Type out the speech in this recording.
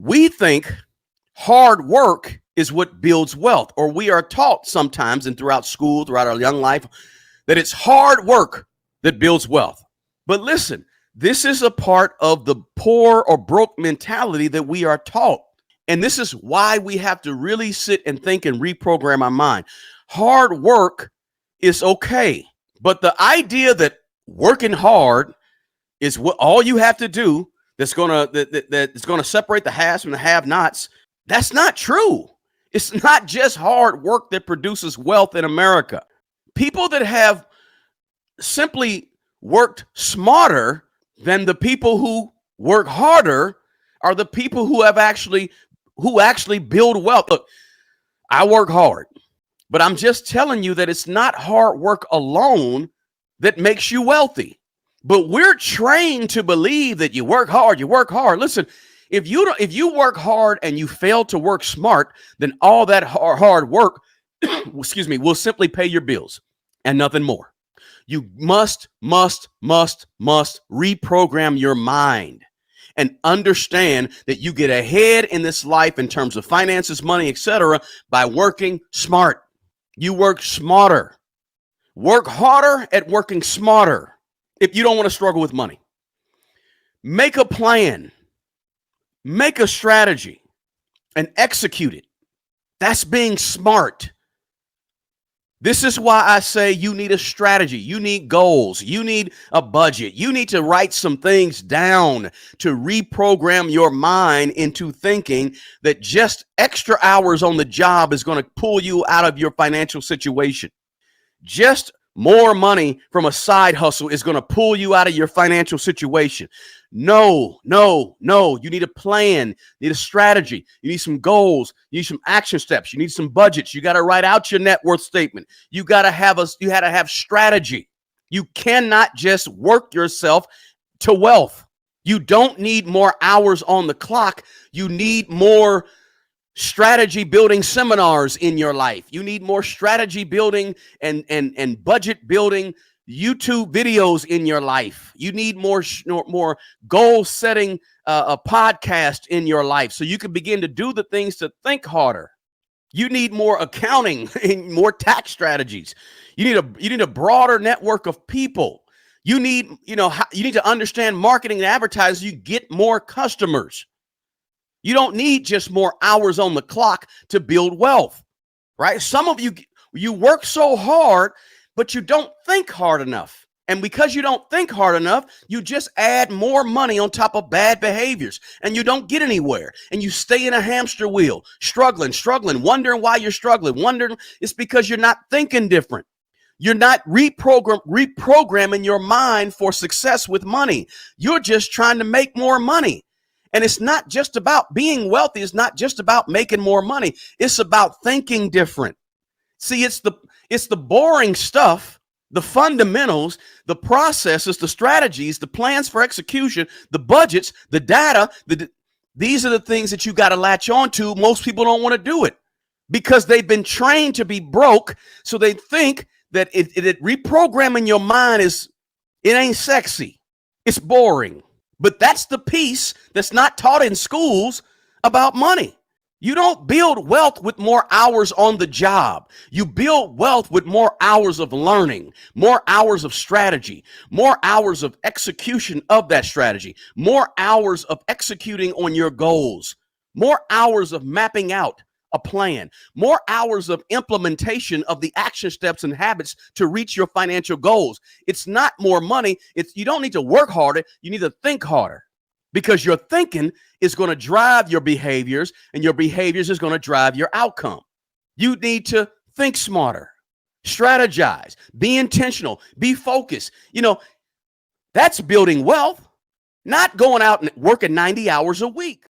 We think hard work is what builds wealth, or we are taught sometimes and throughout school, throughout our young life, that it's hard work that builds wealth. But listen, this is a part of the poor or broke mentality that we are taught. And this is why we have to really sit and think and reprogram our mind. Hard work is okay, but the idea that working hard is what all you have to do that's gonna separate the haves from the have-nots. That's not true. It's not just hard work that produces wealth in America. People that have simply worked smarter than the people who work harder are the people who actually build wealth. Look, I work hard, but I'm just telling you that it's not hard work alone that makes you wealthy. But we're trained to believe that you work hard, you work hard. Listen, if you work hard and you fail to work smart, then all that hard work, excuse me, will simply pay your bills and nothing more. You must reprogram your mind and understand that you get ahead in this life in terms of finances, money, etc., by working smart. You work smarter. Work harder at working smarter if you don't want to struggle with money. Make a plan, make a strategy, and execute it. That's being smart. This is why I say you need a strategy. You need goals. You need a budget. You need to write some things down to reprogram your mind into thinking that just extra hours on the job is going to pull you out of your financial situation. Just more money from a side hustle is going to pull you out of your financial situation. No. You need a plan, you need a strategy, you need some goals, you need some action steps, you need some budgets. You got to write out your net worth statement. You got to have strategy. You cannot just work yourself to wealth. You don't need more hours on the clock. You need more strategy building seminars in your life. You need more strategy building and budget building YouTube videos in your life. You need more goal setting a podcast in your life so you can begin to do the things to think harder. You need more accounting and more tax strategies. You need a broader network of people. You need to understand marketing and advertising. You get more customers. You don't need just more hours on the clock to build wealth, right? Some of you work so hard, but you don't think hard enough. And because you don't think hard enough, you just add more money on top of bad behaviors and you don't get anywhere. And you stay in a hamster wheel, struggling, wondering why you're struggling, wondering it's because you're not thinking different. You're not reprogramming your mind for success with money. You're just trying to make more money. And it's not just about being wealthy. It's not just about making more money. It's about thinking different. See, it's the boring stuff, the fundamentals, the processes, the strategies, the plans for execution, the budgets, the data. These are the things that you got to latch on to. Most people don't want to do it because they've been trained to be broke. So they think that reprogramming your mind it ain't sexy. It's boring. But that's the piece that's not taught in schools about money. You don't build wealth with more hours on the job. You build wealth with more hours of learning, more hours of strategy, more hours of execution of that strategy, more hours of executing on your goals, more hours of mapping out a plan, more hours of implementation of the action steps and habits to reach your financial goals. It's not more money. You don't need to work harder. You need to think harder because your thinking is going to drive your behaviors and your behaviors is going to drive your outcome. You need to think smarter, strategize, be intentional, be focused. That's building wealth, not going out and working 90 hours a week.